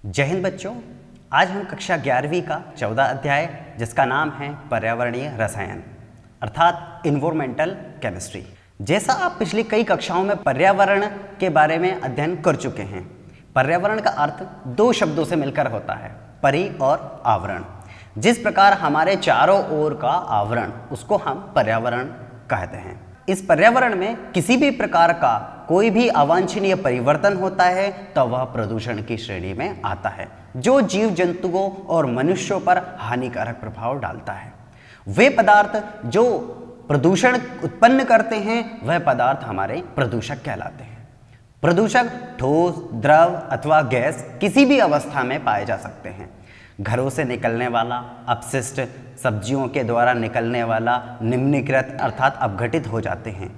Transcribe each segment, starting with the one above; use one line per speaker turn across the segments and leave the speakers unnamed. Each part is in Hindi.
जय हिंद बच्चों। आज हम कक्षा 11वीं का 14 अध्याय जिसका नाम है पर्यावरणीय रसायन अर्थात इन्वायरमेंटल केमिस्ट्री। जैसा आप पिछली कई कक्षाओं में पर्यावरण के बारे में अध्ययन कर चुके हैं, पर्यावरण का अर्थ दो शब्दों से मिलकर होता है, परि और आवरण। जिस प्रकार हमारे चारों ओर का आवरण उसको हम पर्यावरण कहते हैं। इस पर्यावरण में किसी भी प्रकार का कोई भी अवांछनीय परिवर्तन होता है तो वह प्रदूषण की श्रेणी में आता है, जो जीव जंतुओं और मनुष्यों पर हानिकारक प्रभाव डालता है। वे पदार्थ जो प्रदूषण उत्पन्न करते हैं वह पदार्थ हमारे प्रदूषक कहलाते हैं। प्रदूषक ठोस, द्रव अथवा गैस किसी भी अवस्था में पाए जा सकते हैं। घरों से निकलने वाला अपशिष्ट, सब्जियों के द्वारा निकलने वाला निम्नीकृत अर्थात अपघटित हो जाते हैं।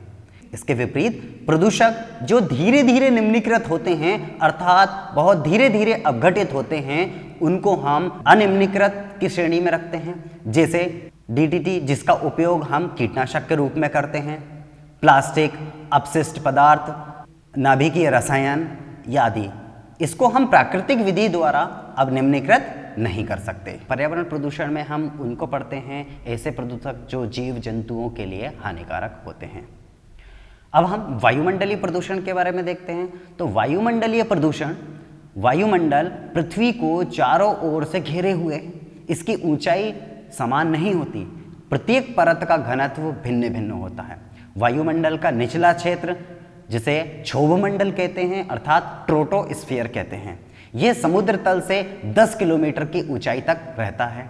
इसके विपरीत प्रदूषक जो धीरे धीरे निम्नीकृत होते हैं अर्थात बहुत धीरे धीरे अपघटित होते हैं, उनको हम अनिम्नीकृत की श्रेणी में रखते हैं। जैसे डीडीटी जिसका उपयोग हम कीटनाशक के रूप में करते हैं, प्लास्टिक, अपशिष्ट पदार्थ, नाभिकीय रसायन आदि। इसको हम प्राकृतिक विधि द्वारा अब निम्नीकृत नहीं कर सकते। पर्यावरण प्रदूषण में हम उनको पढ़ते हैं ऐसे प्रदूषक जो जीव जंतुओं के लिए हानिकारक होते हैं। अब हम वायुमंडलीय प्रदूषण के बारे में देखते हैं। तो वायुमंडलीय प्रदूषण, वायुमंडल पृथ्वी को चारों ओर से घेरे हुए है। इसकी ऊंचाई समान नहीं होती, प्रत्येक परत का घनत्व भिन्न भिन्न होता है। वायुमंडल का निचला क्षेत्र जिसे क्षोभमंडल कहते हैं अर्थात ट्रोटोस्फीयर कहते हैं, यह समुद्र तल से 10 किलोमीटर की ऊंचाई तक रहता है।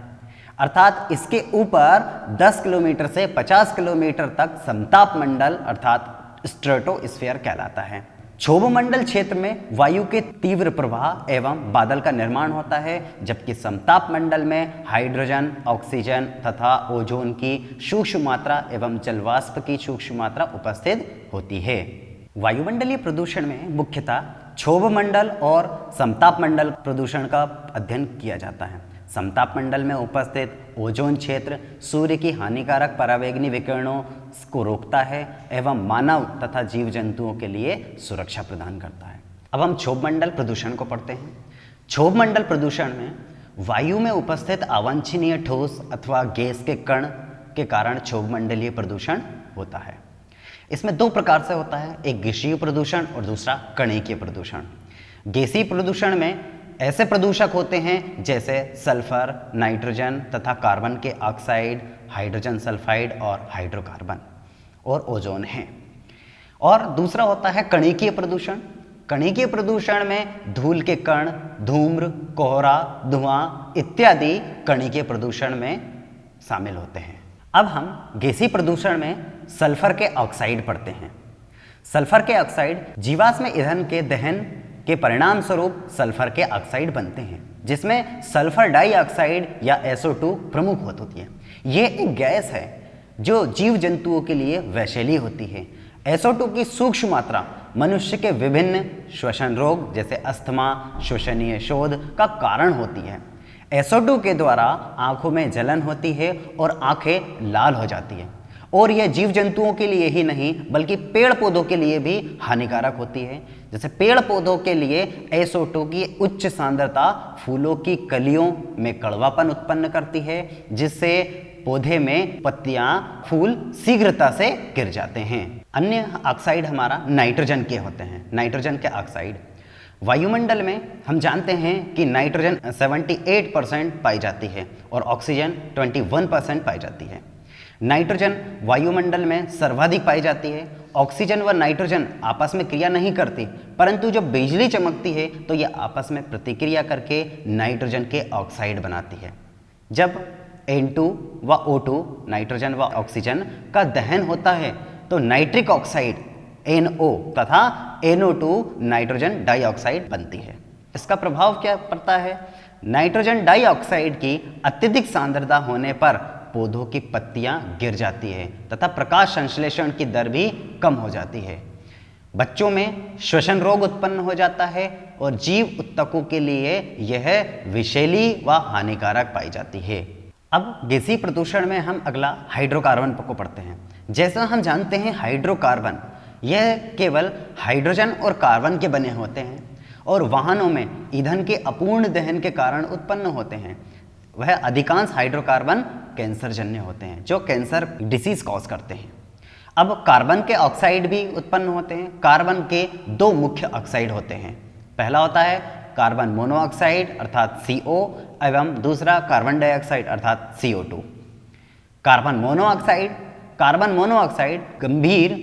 अर्थात इसके ऊपर 10 किलोमीटर से 50 किलोमीटर तक समताप मंडल अर्थात स्ट्रेटोस्फीयर कहलाता है। क्षोभमंडल क्षेत्र में वायु के तीव्र प्रवाह एवं बादल का निर्माण होता है, जबकि समताप मंडल में हाइड्रोजन, ऑक्सीजन तथा ओजोन की सूक्ष्म मात्रा एवं जलवाष्प की सूक्ष्म मात्रा उपस्थित होती है। वायुमंडलीय प्रदूषण में मुख्यतः क्षोभमंडल और समताप मंडल प्रदूषण का अध्ययन किया जाता है। समताप मंडल में उपस्थित ओजोन क्षेत्र सूर्य की हानिकारक परावैंगनी विकिरणों को रोकता है एवं मानव तथा जीव जंतुओं के लिए सुरक्षा प्रदान करता है। अब हम क्षोभमंडल प्रदूषण को पढ़ते हैं। क्षोभमंडल प्रदूषण में वायु में उपस्थित अवांछनीय ठोस अथवा गैस के कण के कारण क्षोभमंडलीय प्रदूषण होता है। इसमें दो प्रकार से होता है, एक गैसीय प्रदूषण और दूसरा कणिकीय प्रदूषण। गैसीय प्रदूषण में ऐसे प्रदूषक होते हैं जैसे सल्फर, नाइट्रोजन तथा कार्बन के ऑक्साइड, हाइड्रोजन सल्फाइड और हाइड्रोकार्बन और ओजोन है। और दूसरा होता है कणिकीय प्रदूषण। कणिकीय प्रदूषण में धूल के कण, धूम्र, कोहरा, धुआं इत्यादि कणिकीय प्रदूषण में शामिल होते हैं। अब हम गैसीय प्रदूषण में सल्फर के ऑक्साइड पढ़ते हैं। सल्फर के ऑक्साइड जीवाश्म ईंधन के दहन के परिणाम स्वरूप सल्फर के ऑक्साइड बनते हैं, जिसमें सल्फर डाइऑक्साइड या SO2 प्रमुख होती है। ये एक गैस है जो जीव जंतुओं के लिए विषैली होती है। SO2 की सूक्ष्म मात्रा मनुष्य के विभिन्न श्वसन रोग जैसे अस्थमा, श्वसनीय शोथ का कारण होती है। SO2 के द्वारा आंखों में जलन होती है और आंखें लाल हो जाती है, और यह जीव जंतुओं के लिए ही नहीं बल्कि पेड़ पौधों के लिए भी हानिकारक होती है। जैसे पेड़ पौधों के लिए SO2 की उच्च सांद्रता फूलों की कलियों में कड़वापन उत्पन्न करती है, जिससे पौधे में पत्तियां, फूल शीघ्रता से गिर जाते हैं। अन्य ऑक्साइड हमारा नाइट्रोजन के होते हैं। नाइट्रोजन के ऑक्साइड वायुमंडल में हम जानते हैं कि नाइट्रोजन 78% पाई जाती है और ऑक्सीजन 21% पाई जाती है। नाइट्रोजन वायुमंडल में सर्वाधिक पाई जाती है। ऑक्सीजन व नाइट्रोजन आपस में क्रिया नहीं करती, परंतु जब बिजली चमकती है तो यह आपस में प्रतिक्रिया करके नाइट्रोजन के ऑक्साइड बनाती है। जब N2 व O2 नाइट्रोजन व ऑक्सीजन का दहन होता है तो नाइट्रिक ऑक्साइड NO तथा NO2 नाइट्रोजन डाइऑक्साइड बनती है। इसका प्रभाव क्या पड़ता है? नाइट्रोजन डाइऑक्साइड की अत्यधिक सांद्रता होने पर पौधों की पत्तियां गिर जाती है तथा प्रकाश संश्लेषण की दर भी कम हो जाती है। बच्चों में श्वसन रोग उत्पन्न हो जाता है और जीव उत्तकों के लिए यह विषैली व हानिकारक पाई जाती है। अब गैसीय प्रदूषण में हम अगला हाइड्रोकार्बन को पढ़ते हैं। जैसा हम जानते हैं हाइड्रोकार्बन यह केवल हाइड्रोजन और कार्बन के बने होते हैं और वाहनों में ईंधन के अपूर्ण दहन के कारण उत्पन्न होते हैं। वह अधिकांश हाइड्रोकार्बन कैंसरजन्य होते हैं, जो कैंसर डिसीज कॉज करते हैं। अब कार्बन के ऑक्साइड भी उत्पन्न होते हैं। कार्बन के दो मुख्य ऑक्साइड होते हैं। पहला होता है कार्बन मोनोऑक्साइड अर्थात CO एवं दूसरा कार्बन डाइऑक्साइड अर्थात CO2। कार्बन मोनोऑक्साइड गंभीर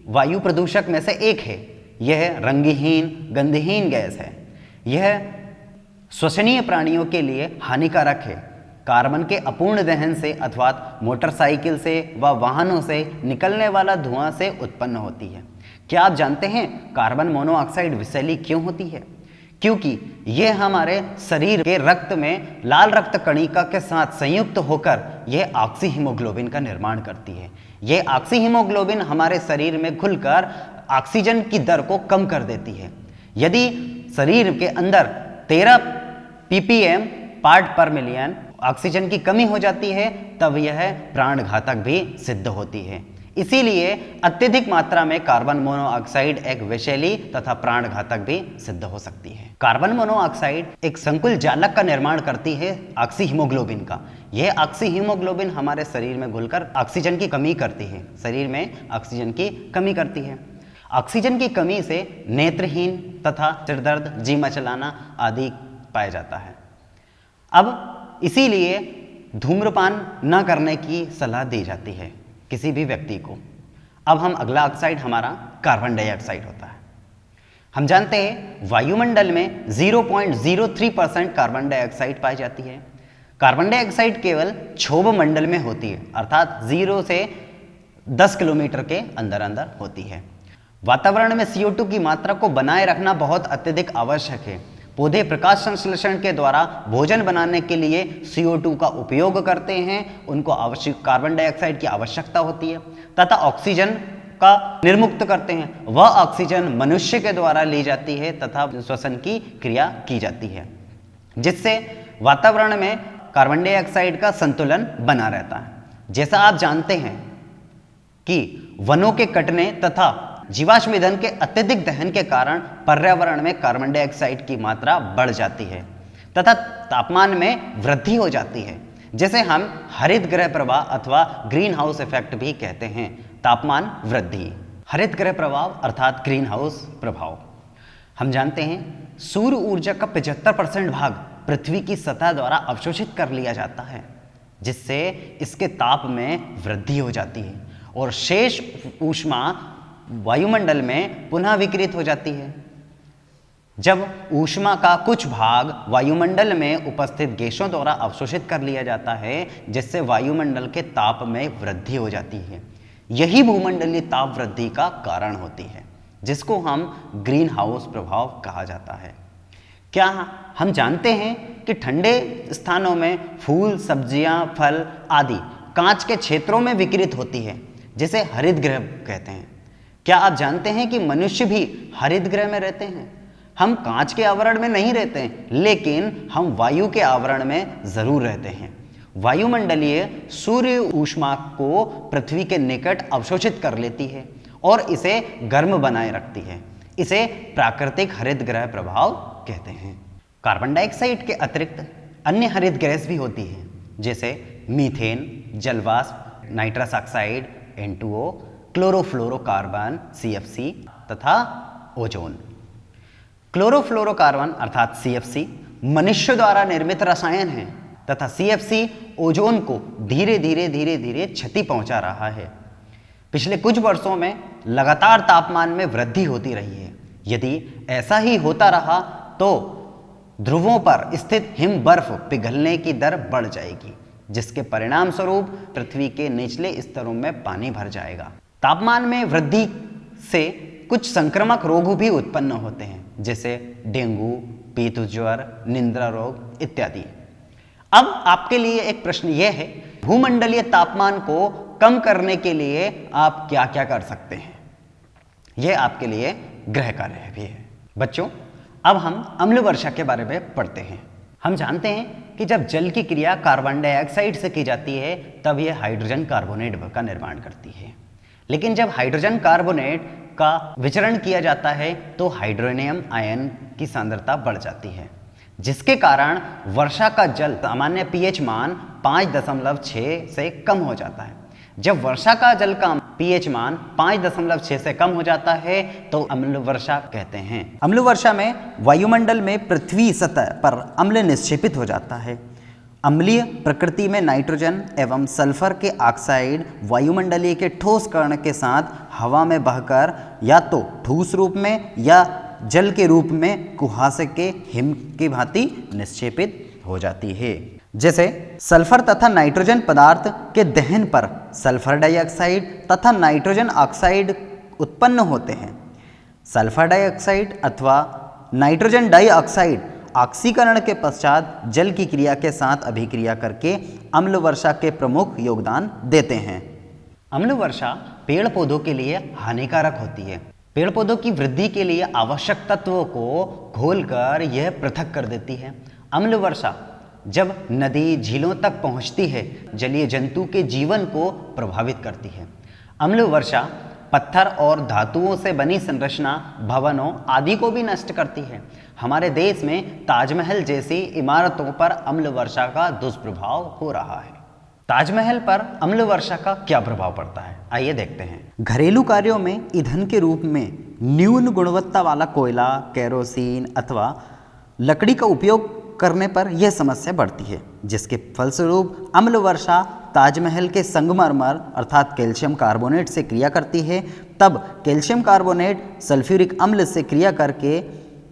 वायु प्रदूषक में से एक है। यह रंगहीन गंधहीन गैस है। यह श्वसनीय प्राणियों के लिए हानिकारक है। कार्बन के अपूर्ण दहन से अर्थात मोटरसाइकिल से व वाहनों से निकलने वाला धुआं से उत्पन्न होती है। क्या आप जानते हैं कार्बन मोनोऑक्साइड विषैली क्यों होती है? क्योंकि यह हमारे शरीर के रक्त में लाल रक्त कणिका के साथ संयुक्त होकर यह ऑक्सी हीमोग्लोबिन का निर्माण करती है। यह ऑक्सी हीमोग्लोबिन हमारे शरीर में घुलकर ऑक्सीजन की दर को कम कर देती है। यदि शरीर के अंदर 13 ppm पार्ट पर मिलियन ऑक्सीजन की कमी हो जाती है तब यह प्राणघातक भी सिद्ध होती है। इसीलिए अत्यधिक मात्रा में कार्बन मोनोऑक्साइड एक विषैली तथा प्राणघातक भी सिद्ध हो सकती है। कार्बन मोनोऑक्साइड एक संकुल जालक का निर्माण करती है ऑक्सी हीमोग्लोबिन का। यह ऑक्सी हीमोग्लोबिन हमारे शरीर में घुलकर ऑक्सीजन की कमी करती है। शरीर में ऑक्सीजन की कमी करती है। ऑक्सीजन की कमी से नेत्रहीन तथा सिरदर्द, जी मचलाना आदि पाया जाता है। अब इसीलिए धूम्रपान न करने की सलाह दी जाती है किसी भी व्यक्ति को। अब हम अगला ऑक्साइड हमारा कार्बन डाइऑक्साइड होता है। हम जानते हैं वायुमंडल में 0.03% कार्बन डाइऑक्साइड पाई जाती है। कार्बन डाइऑक्साइड केवल क्षोभ मंडल में होती है अर्थात 0 से 10 किलोमीटर के अंदर अंदर होती है। वातावरण में CO2 की मात्रा को बनाए रखना बहुत अत्यधिक आवश्यक है। पौधे प्रकाश संश्लेषण के द्वारा भोजन बनाने के लिए CO2 का उपयोग करते हैं। उनको आवश्यक कार्बन डाइऑक्साइड की आवश्यकता होती है तथा ऑक्सीजन का निर्मुक्त करते हैं। वह ऑक्सीजन मनुष्य के द्वारा ली जाती है तथा श्वसन की क्रिया की जाती है, जिससे वातावरण में कार्बन डाइऑक्साइड का संतुलन बना रहता है। जैसा आप जानते हैं कि वनों के कटने तथा जीवाश्म ईंधन के अत्यधिक दहन के कारण पर्यावरण में कार्बन डाइऑक्साइड की मात्रा बढ़ जाती है तथा तापमान में वृद्धि हो जाती है, जिसे हम हरित गृह प्रभाव अथवा ग्रीन हाउस इफेक्ट भी कहते हैं। तापमान वृद्धि, हरित गृह प्रभाव अर्थात ग्रीन हाउस प्रभाव। हम जानते हैं सूर्य ऊर्जा का 75% भाग पृथ्वी की सतह द्वारा अवशोषित कर लिया जाता है, जिससे इसके ताप में वृद्धि हो जाती है और शेष ऊष्मा वायुमंडल में पुनः विकिरित हो जाती है। जब ऊष्मा का कुछ भाग वायुमंडल में उपस्थित गैसों द्वारा अवशोषित कर लिया जाता है, जिससे वायुमंडल के ताप में वृद्धि हो जाती है। यही भूमंडलीय ताप वृद्धि का कारण होती है, जिसको हम ग्रीन हाउस प्रभाव कहा जाता है। क्या हम जानते हैं कि ठंडे स्थानों में फूल, सब्जियां, फल आदि कांच के क्षेत्रों में विकिरित होती है, जिसे हरित गृह कहते हैं। क्या आप जानते हैं कि मनुष्य भी हरित गृह में रहते हैं? हम कांच के आवरण में नहीं रहते हैं, लेकिन हम वायु के आवरण में जरूर रहते हैं। वायुमंडलीय सूर्य ऊष्मा को पृथ्वी के निकट अवशोषित कर लेती है और इसे गर्म बनाए रखती है। इसे प्राकृतिक हरित गृह प्रभाव कहते हैं। कार्बन डाइऑक्साइड के अतिरिक्त अन्य हरित गैस भी होती है, जैसे मीथेन, जलवाष्प, nitrous oxide N2O, chlorofluorocarbon CFC तथा ओजोन। क्लोरोफ्लोरोकार्बन अर्थात CFC मनुष्य द्वारा निर्मित रसायन है तथा CFC ओजोन को धीरे धीरे क्षति पहुंचा रहा है। पिछले कुछ वर्षों में लगातार तापमान में वृद्धि होती रही है। यदि ऐसा ही होता रहा तो ध्रुवों पर स्थित हिम बर्फ पिघलने की दर बढ़ जाएगी, जिसके परिणाम स्वरूप पृथ्वी के निचले स्तरों में पानी भर जाएगा। तापमान में वृद्धि से कुछ संक्रामक रोग भी उत्पन्न होते हैं, जैसे डेंगू, पीत ज्वर, निद्रा रोग इत्यादि। अब आपके लिए एक प्रश्न यह है, भूमंडलीय तापमान को कम करने के लिए आप क्या क्या कर सकते हैं? यह आपके लिए गृह कार्य भी है। बच्चों, अब हम अम्ल वर्षा के बारे में पढ़ते हैं। हम जानते हैं कि जब जल की क्रिया कार्बन डाइऑक्साइड से की जाती है तब यह हाइड्रोजन कार्बोनेट का निर्माण करती है, लेकिन जब हाइड्रोजन कार्बोनेट का विचरण किया जाता है तो हाइड्रोनियम आयन की सांद्रता बढ़ जाती है, जिसके कारण वर्षा का जल सामान्य पीएच मान 5.6 से कम हो जाता है। जब वर्षा का जल का पीएच मान 5.6 से कम हो जाता है तो अम्ल वर्षा कहते हैं। अम्ल वर्षा में वायुमंडल में पृथ्वी सतह पर अम्ल निक्षेपित हो जाता है। अम्लीय प्रकृति में नाइट्रोजन एवं सल्फर के ऑक्साइड वायुमंडलीय के ठोस कण के साथ हवा में बहकर या तो ठोस रूप में या जल के रूप में कुहासे के हिम की भांति निक्षेपित हो जाती है। जैसे सल्फर तथा नाइट्रोजन पदार्थ के दहन पर सल्फर डाइऑक्साइड तथा नाइट्रोजन ऑक्साइड उत्पन्न होते हैं। सल्फर डाइऑक्साइड अथवा नाइट्रोजन डाइऑक्साइड ऑक्सीकरण के पश्चात जल की क्रिया के साथ अभिक्रिया करके अम्ल वर्षा के प्रमुख योगदान देते हैं। अम्ल वर्षा पेड़ पौधों के लिए हानिकारक होती है। पेड़ पौधों की वृद्धि के लिए आवश्यक तत्वों को घोलकर यह पृथक कर देती है। अम्ल वर्षा जब नदी झीलों तक पहुंचती है, जलीय जंतु के जीवन को प्रभावित करती है। अम्ल वर्षा पत्थर और धातुओं से बनी संरचना, भवनों आदि को भी नष्ट करती है। हमारे देश में ताजमहल जैसी इमारतों पर अम्ल वर्षा का दुष्प्रभाव हो रहा है। ताजमहल पर अम्ल वर्षा का क्या प्रभाव पड़ता है, आइए देखते हैं। घरेलू कार्यों में ईंधन के रूप में न्यून गुणवत्ता वाला कोयला, केरोसिन अथवा लकड़ी का उपयोग करने पर यह समस्या बढ़ती है, जिसके फलस्वरूप अम्ल वर्षा ताजमहल के संगमरमर अर्थात कैल्शियम कार्बोनेट से क्रिया करती है। तब कैल्शियम कार्बोनेट सल्फ्यूरिक अम्ल से क्रिया करके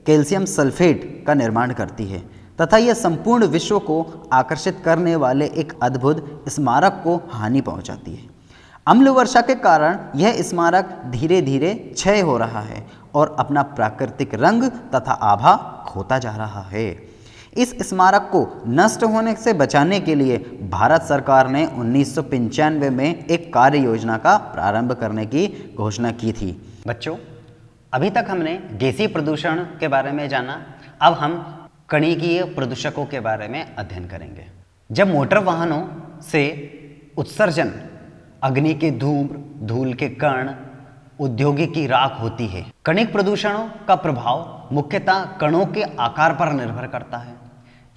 कैल्शियम सल्फेट का निर्माण करती है तथा यह संपूर्ण विश्व को आकर्षित करने वाले एक अद्भुत स्मारक को हानि पहुंचाती है। अम्ल वर्षा के कारण यह स्मारक धीरे धीरे क्षय हो रहा है और अपना प्राकृतिक रंग तथा आभा खोता जा रहा है। इस स्मारक को नष्ट होने से बचाने के लिए भारत सरकार ने 1995 में एक कार्य योजना का प्रारंभ करने की घोषणा की थी। बच्चों, अभी तक हमने गैसीय प्रदूषण के बारे में जाना, अब हम कणिकीय प्रदूषकों के बारे में अध्ययन करेंगे। जब मोटर वाहनों से उत्सर्जन, अग्नि के धूम्र, धूल के कण, औद्योगिक की राख होती है। कणिक प्रदूषणों का प्रभाव मुख्यतः कणों के आकार पर निर्भर करता है।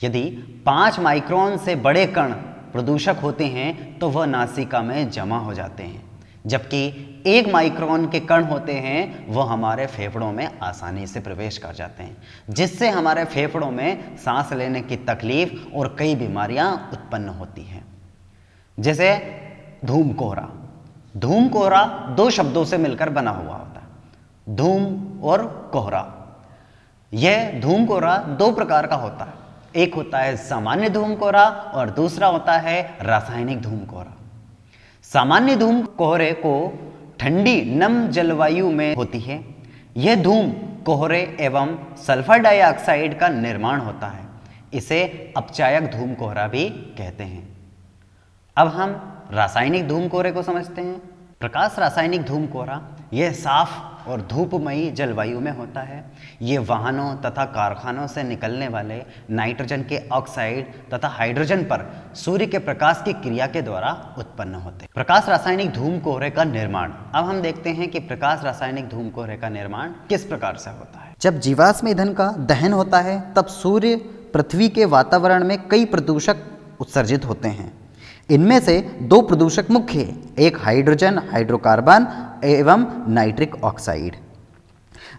यदि 5 माइक्रोन से बड़े कण प्रदूषक होते हैं तो वह नासिका में जमा हो जाते हैं, जबकि 1 माइक्रोन के कण होते हैं वह हमारे फेफड़ों में आसानी से प्रवेश कर जाते हैं, जिससे हमारे फेफड़ों में सांस लेने की तकलीफ और कई बीमारियां उत्पन्न होती हैं। जैसे धूम कोहरा। धूम कोहरा 2 शब्दों से मिलकर बना हुआ होता है, धूम और कोहरा। यह धूम कोहरा 2 प्रकार का होता है, एक होता है सामान्य धूम कोहरा और दूसरा होता है रासायनिक धूम कोहरा। सामान्य धूम कोहरे को ठंडी नम जलवायु में होती है। यह धूम कोहरे एवं सल्फर डाइऑक्साइड का निर्माण होता है, इसे अपचायक धूम कोहरा भी कहते हैं। अब हम रासायनिक धूम कोहरे को समझते हैं। प्रकाश रासायनिक धूम कोहरा यह साफ और धूपमयी जलवायु में होता है। ये वाहनों तथा कारखानों से निकलने वाले नाइट्रोजन के ऑक्साइड तथा हाइड्रोजन पर सूर्य के प्रकाश की क्रिया के द्वारा उत्पन्न होते हैं। प्रकाश रासायनिक धूम कोहरे का निर्माण। अब हम देखते हैं कि प्रकाश रासायनिक धूम कोहरे का निर्माण किस प्रकार से होता है। जब जीवाश्म ईंधन का दहन होता है तब सूर्य पृथ्वी के वातावरण में कई प्रदूषक उत्सर्जित होते हैं। इनमें से 2 प्रदूषक मुख्य हैं, एक हाइड्रोजन हाइड्रोकार्बन एवं नाइट्रिक ऑक्साइड।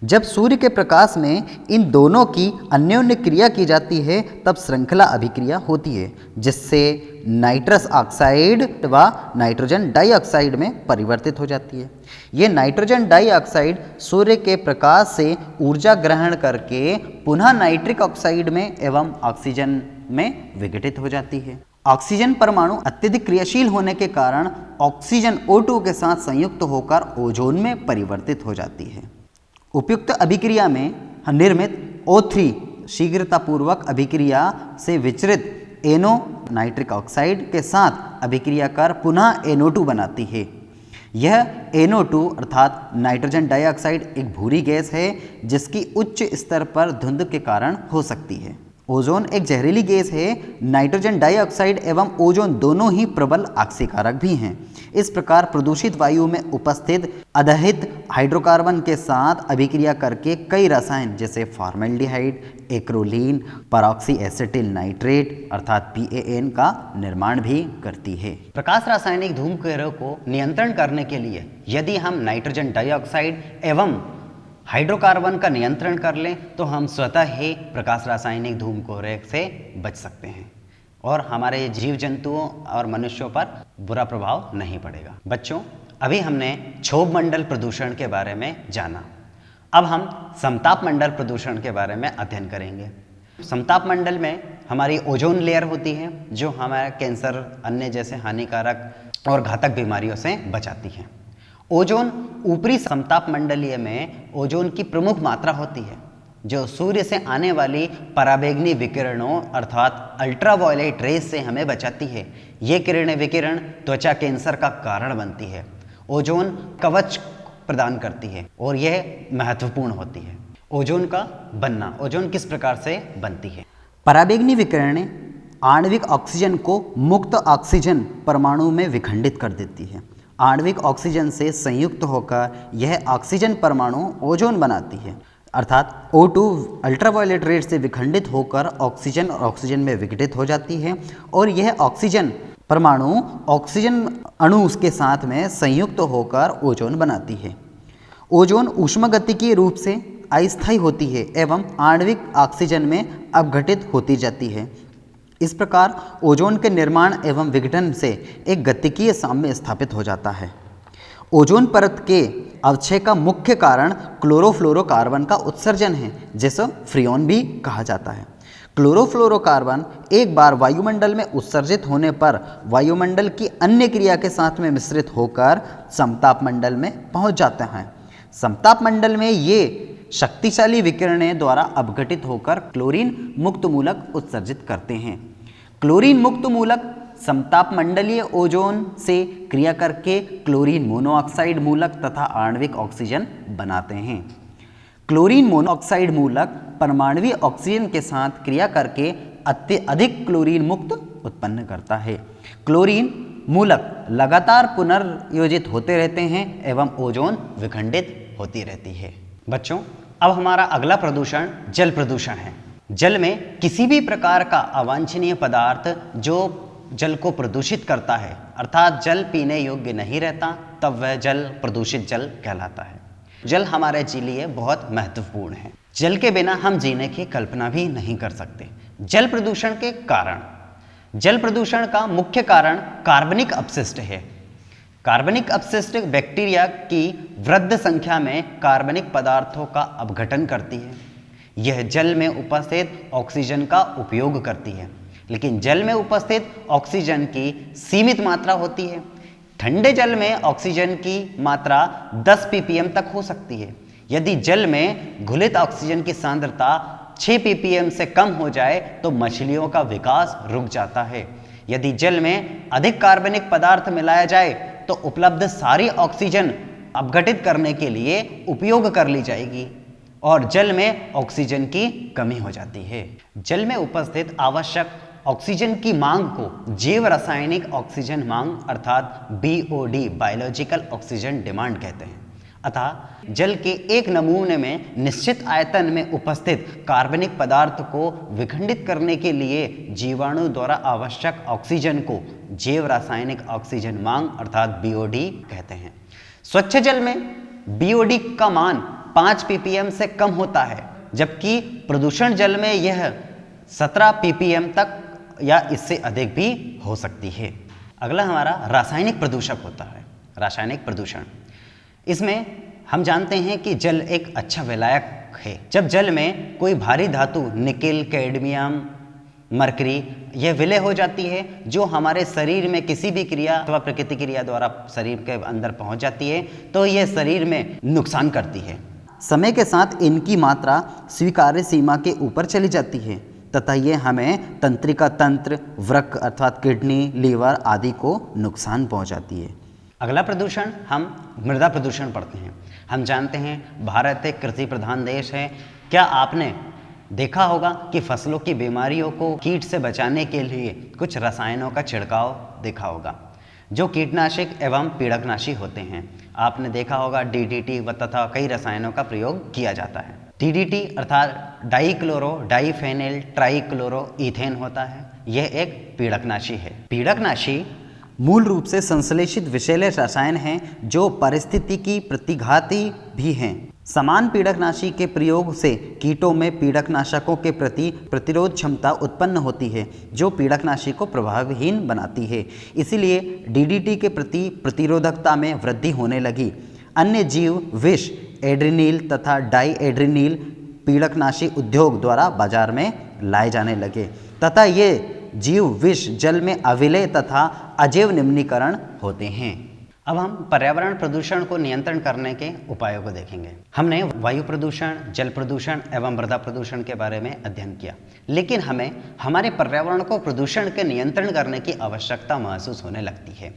जब सूर्य के प्रकाश में इन दोनों की अन्योन्य क्रिया की जाती है तब श्रृंखला अभिक्रिया होती है, जिससे नाइट्रस ऑक्साइड व नाइट्रोजन डाइऑक्साइड में परिवर्तित हो जाती है। ये नाइट्रोजन डाइऑक्साइड सूर्य के प्रकाश से ऊर्जा ग्रहण करके पुनः नाइट्रिक ऑक्साइड में एवं ऑक्सीजन में विघटित हो जाती है। ऑक्सीजन परमाणु अत्यधिक क्रियाशील होने के कारण ऑक्सीजन O2 के साथ संयुक्त होकर ओजोन में परिवर्तित हो जाती है। उपयुक्त अभिक्रिया में निर्मित O3 शीघ्रतापूर्वक अभिक्रिया से विचरित NO नाइट्रिक ऑक्साइड के साथ अभिक्रिया कर पुनः NO2 बनाती है। यह NO2 अर्थात नाइट्रोजन डाइऑक्साइड एक भूरी गैस है जिसकी उच्च स्तर पर धुंध के कारण हो सकती है।
ओजोन एक जहरीली गैस है। नाइट्रोजन डाइऑक्साइड एवं ओजोन दोनों ही प्रबल ऑक्सीकारक भी हैं। इस प्रकार प्रदूषित वायु में उपस्थित अधिक हाइड्रोकार्बन के साथ अभिक्रिया करके कई रसायन जैसे फॉर्मेल्डिहाइड, एक्रोलीन, परऑक्सी एसिटिल नाइट्रेट अर्थात PAN का निर्माण भी करती है।
प्रकाश रासायनिक धूमकेरों को नियंत्रण करने के लिए यदि हम नाइट्रोजन डाइऑक्साइड एवं हाइड्रोकार्बन का नियंत्रण कर लें तो हम स्वतः ही प्रकाश रासायनिक धूमकेरों से बच सकते हैं और हमारे जीव जंतुओं और मनुष्यों पर बुरा प्रभाव नहीं पड़ेगा। बच्चों, अभी हमने क्षोभ मंडल प्रदूषण के बारे में जाना। अब हम समताप मंडल प्रदूषण के बारे में अध्ययन करेंगे। समताप मंडल में हमारी ओजोन लेयर होती है जो हमारे कैंसर, अन्य जैसे हानिकारक और घातक बीमारियों से बचाती है। ओजोन ऊपरी समताप मंडलीय में ओजोन की प्रमुख मात्रा होती है जो सूर्य से आने वाली पराबैंगनी विकिरणों अर्थात अल्ट्रावायलेट रेस से हमें बचाती है। ये किरणें विकिरण त्वचा कैंसर का कारण बनती है। ओजोन कवच प्रदान करती है और यह महत्वपूर्ण होती है। ओजोन का बनना, ओजोन किस प्रकार से बनती है?
पराबैंगनी विकिरणें आणविक ऑक्सीजन को मुक्त ऑक्सीजन परमाणु में विखंडित कर देती है। आणविक ऑक्सीजन से संयुक्त होकर यह ऑक्सीजन परमाणु ओजोन बनाती है अर्थात O2 अल्ट्रावायलेट रेड से विखंडित होकर ऑक्सीजन और ऑक्सीजन में विघटित हो जाती है और यह ऑक्सीजन परमाणु ऑक्सीजन अणु के साथ में संयुक्त होकर ओजोन बनाती है। ओजोन ऊष्मागतिकीय रूप से अस्थायी होती है एवं आणविक ऑक्सीजन में अपघटित होती जाती है। इस प्रकार ओजोन के निर्माण एवं विघटन से एक गतिकीय साम्य स्थापित हो जाता है। ओजोन परत के अवक्षय का मुख्य कारण क्लोरोफ्लोरोकार्बन का उत्सर्जन है जिसे फ्रियोन भी कहा जाता है। क्लोरोफ्लोरोकार्बन एक बार वायुमंडल में उत्सर्जित होने पर वायुमंडल की अन्य क्रिया के साथ में मिश्रित होकर समताप मंडल में पहुंच जाते हैं। समताप मंडल में ये शक्तिशाली विकिरणें द्वारा अपघटित होकर क्लोरीन मुक्त मूलक उत्सर्जित करते हैं। क्लोरीन मुक्त मूलक समताप मंडलीय ओजोन से क्रिया करके क्लोरीन मोनोऑक्साइड मूलक तथा आणविक ऑक्सीजन बनाते हैं। क्लोरीन मोनोऑक्साइड मूलक परमाणुवीय ऑक्सीजन के साथ क्रिया करके अत्यधिक क्लोरीन मुक्त उत्पन्न करता है। क्लोरीन मूलक लगातार पुनर्योजित होते रहते हैं एवं ओजोन विखंडित होती रहती है। बच्चों, अब हमारा अगला प्रदूषण जल प्रदूषण है। जल में किसी भी प्रकार का अवांछनीय पदार्थ जो जल को प्रदूषित करता है अर्थात जल पीने योग्य नहीं रहता, तब वह जल प्रदूषित जल कहलाता है। जल हमारे लिए बहुत महत्वपूर्ण है। जल के बिना हम जीने की कल्पना भी नहीं कर सकते। जल प्रदूषण के कारण, जल प्रदूषण का मुख्य कारण कार्बनिक अपशिष्ट है। कार्बनिक अपशिष्ट बैक्टीरिया की वृद्ध संख्या में कार्बनिक पदार्थों का अपघटन करती है। यह जल में उपस्थित ऑक्सीजन का उपयोग करती है, लेकिन जल में उपस्थित ऑक्सीजन की सीमित मात्रा होती है। ठंडे जल में ऑक्सीजन की मात्रा 10 ppm तक हो सकती है। यदि जल में घुलित ऑक्सीजन की सांद्रता 6 ppm से कम हो जाए तो मछलियों का विकास रुक जाता है। यदि जल में अधिक कार्बनिक पदार्थ मिलाया जाए तो उपलब्ध सारी ऑक्सीजन अपघटित करने के लिए उपयोग कर ली जाएगी और जल में ऑक्सीजन की कमी हो जाती है। जल में उपस्थित आवश्यक ऑक्सीजन की मांग को जैव रासायनिक ऑक्सीजन मांग अर्थात BOD बायोलॉजिकल ऑक्सीजन डिमांड कहते हैं। अतः जल के एक नमूने में निश्चित आयतन में उपस्थित कार्बनिक पदार्थ को विखंडित करने के लिए जीवाणु द्वारा आवश्यक ऑक्सीजन को जैव रासायनिक ऑक्सीजन मांग अर्थात BOD कहते हैं। स्वच्छ जल में BOD का मान 5 ppm से कम होता है, जबकि प्रदूषण जल में यह 17 ppm तक या इससे अधिक भी हो सकती है। अगला हमारा रासायनिक प्रदूषक होता है। रासायनिक प्रदूषण, इसमें हम जानते हैं कि जल एक अच्छा विलायक है। जब जल में कोई भारी धातु निकेल, कैडमियम, मरकरी यह विलय हो जाती है जो हमारे शरीर में किसी भी क्रिया अथवा प्रकृति क्रिया द्वारा शरीर के अंदर पहुंच जाती है तो यह शरीर में नुकसान करती है। समय के साथ इनकी मात्रा स्वीकार्य सीमा के ऊपर चली जाती है तथा ये हमें तंत्रिका तंत्र, वृक्क अर्थात किडनी, लीवर आदि को नुकसान पहुंचाती है।
अगला प्रदूषण हम मृदा प्रदूषण पढ़ते हैं। हम जानते हैं भारत एक कृषि प्रधान देश है। क्या आपने देखा होगा कि फसलों की बीमारियों को कीट से बचाने के लिए कुछ रसायनों का छिड़काव देखा होगा जो कीटनाशक एवं पीड़कनाशी होते हैं। आपने देखा होगा DDT तथा कई रसायनों का प्रयोग किया जाता है। DDT अर्थात डाइक्लोरो डाइफेनिल ट्राइक्लोरोईथेन होता है। यह एक पीड़कनाशी है। पीड़कनाशी
मूल रूप से संश्लेषित विषैले रसायन हैं जो पारिस्थितिकी प्रतिघाती भी हैं। समान पीड़कनाशी के प्रयोग से कीटों में पीड़कनाशकों के प्रति प्रतिरोध क्षमता उत्पन्न होती है जो पीड़कनाशी को प्रभावहीन बनाती है। इसीलिए DDT के प्रति प्रतिरोधकता में वृद्धि होने लगी। अन्य जीव विष एड्रीनिल तथा डाईएड्रीनिल पीड़कनाशी उद्योग द्वारा बाजार में लाए जाने लगे तथा ये जीव विष जल में अविलेय तथा अजैव निम्नीकरण होते हैं। अब हम पर्यावरण प्रदूषण को नियंत्रण करने के उपायों को देखेंगे। हमने वायु प्रदूषण, जल प्रदूषण एवं मृदा प्रदूषण के बारे में अध्ययन किया, लेकिन हमें हमारे पर्यावरण को प्रदूषण के नियंत्रण करने की आवश्यकता महसूस होने लगती है।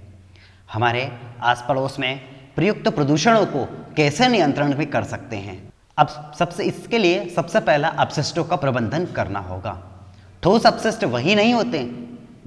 हमारे आस पड़ोस में प्रयुक्त प्रदूषणों को कैसे नियंत्रण भी कर सकते हैं? अब इसके लिए सबसे पहला अपशिष्टों का प्रबंधन करना होगा। ठोस अपशिष्ट वही नहीं होते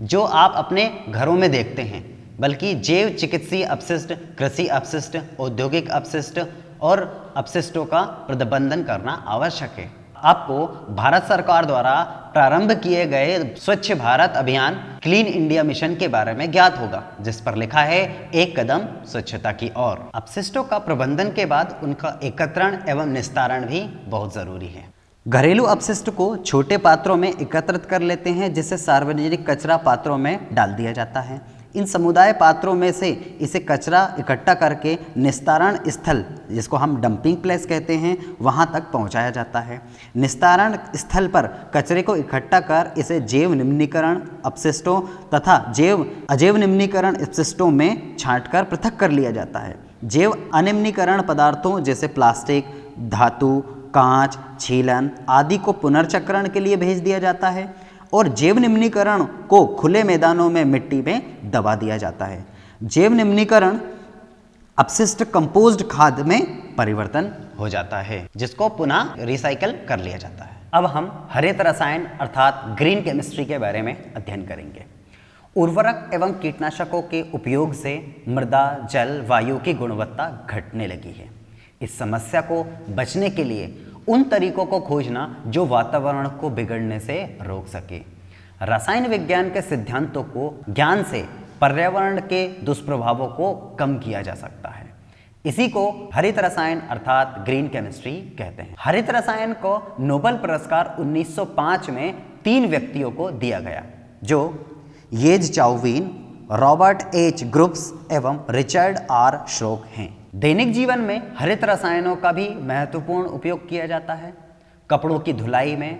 जो आप अपने घरों में देखते हैं, बल्कि जैव चिकित्सीय अपशिष्ट, कृषि अपशिष्ट, औद्योगिक अपशिष्ट और अपशिष्टों का प्रबंधन करना आवश्यक है। आपको भारत सरकार द्वारा प्रारंभ किए गए स्वच्छ भारत अभियान क्लीन इंडिया मिशन के बारे में ज्ञात होगा, जिस पर लिखा है एक कदम स्वच्छता की ओर। अपशिष्टों का प्रबंधन के बाद उनका एकत्रण एवं निस्तारण भी बहुत जरूरी है। घरेलू अपशिष्ट को छोटे पात्रों में एकत्रित कर लेते हैं जिसे सार्वजनिक कचरा पात्रों में डाल दिया जाता है। इन समुदाय पात्रों में से इसे कचरा इकट्ठा करके निस्तारण स्थल, जिसको हम डंपिंग प्लेस कहते हैं, वहां तक पहुंचाया जाता है। निस्तारण स्थल पर कचरे को इकट्ठा कर इसे जैव निम्नीकरण अपशिष्टों तथा अजैव निम्नीकरण अपशिष्टों में छांटकर पृथक कर लिया जाता है। जैव अनिम्नीकरण पदार्थों जैसे प्लास्टिक, धातु, कांच, छीलन आदि को पुनर्चक्रण के लिए भेज दिया जाता है और जैव निम्नीकरण को खुले मैदानों में मिट्टी में दबा दिया जाता है। जैव निम्नीकरण अपशिष्ट कंपोस्ट खाद में परिवर्तन
हो जाता है, जिसको पुनः रिसाइकल कर लिया जाता है। अब हम हरित रसायन अर्थात ग्रीन केमिस्ट्री के बारे में अध्ययन करेंगे। उर्वरक एवं कीटनाशकों के उपयोग से मृदा, जल, वायु की गुणवत्ता घटने लगी है। इस समस्या को बचने के लिए उन तरीकों को खोजना जो वातावरण को बिगड़ने से रोक सके। रसायन विज्ञान के सिद्धांतों को ज्ञान से पर्यावरण के दुष्प्रभावों को कम किया जा सकता है। इसी को हरित रसायन अर्थात ग्रीन केमिस्ट्री कहते हैं। हरित रसायन को नोबेल पुरस्कार 1905 में 3 व्यक्तियों को दिया गया जो
येज चाउविन, रॉबर्ट एच ग्रुप्स एवं रिचर्ड आर श्रोक हैं।
दैनिक जीवन में हरित रसायनों का भी महत्वपूर्ण उपयोग किया जाता है। कपड़ों की धुलाई में,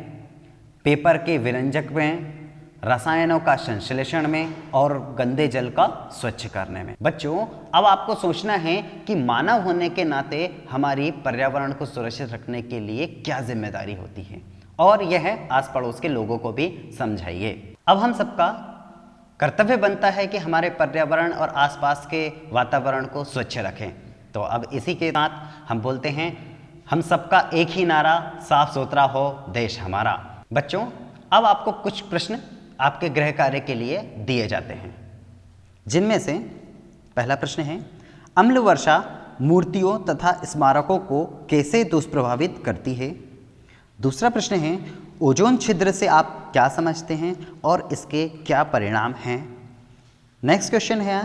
पेपर के विरंजक में, रसायनों का संश्लेषण में और गंदे जल का स्वच्छ करने में। बच्चों, अब आपको सोचना है कि मानव होने के नाते हमारी पर्यावरण को सुरक्षित रखने के लिए क्या जिम्मेदारी होती है और यह आस पड़ोस के लोगों को भी समझाइए। अब हम सबका कर्तव्य बनता है कि हमारे पर्यावरण और आसपास के वातावरण को स्वच्छ रखें। तो अब इसी के साथ हम बोलते हैं, हम सबका एक ही नारा, साफ सुथरा हो देश हमारा। बच्चों, अब आपको कुछ प्रश्न आपके गृह कार्य के लिए दिए जाते हैं,
जिनमें से पहला प्रश्न है, अम्ल वर्षा मूर्तियों तथा स्मारकों को कैसे दुष्प्रभावित करती है? दूसरा प्रश्न है, ओजोन छिद्र से आप क्या समझते हैं और इसके क्या परिणाम हैं? नेक्स्ट क्वेश्चन है,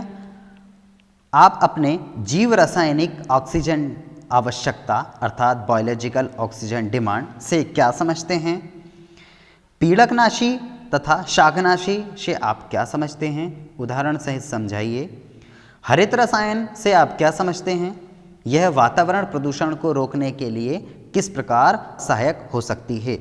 आप अपने जीव रासायनिक ऑक्सीजन आवश्यकता अर्थात बायोलॉजिकल ऑक्सीजन डिमांड से क्या समझते हैं? पीड़कनाशी तथा शाकनाशी से आप क्या समझते हैं? उदाहरण सहित समझाइए। हरित रसायन से आप क्या समझते हैं? यह वातावरण प्रदूषण को रोकने के लिए किस प्रकार सहायक हो सकती है?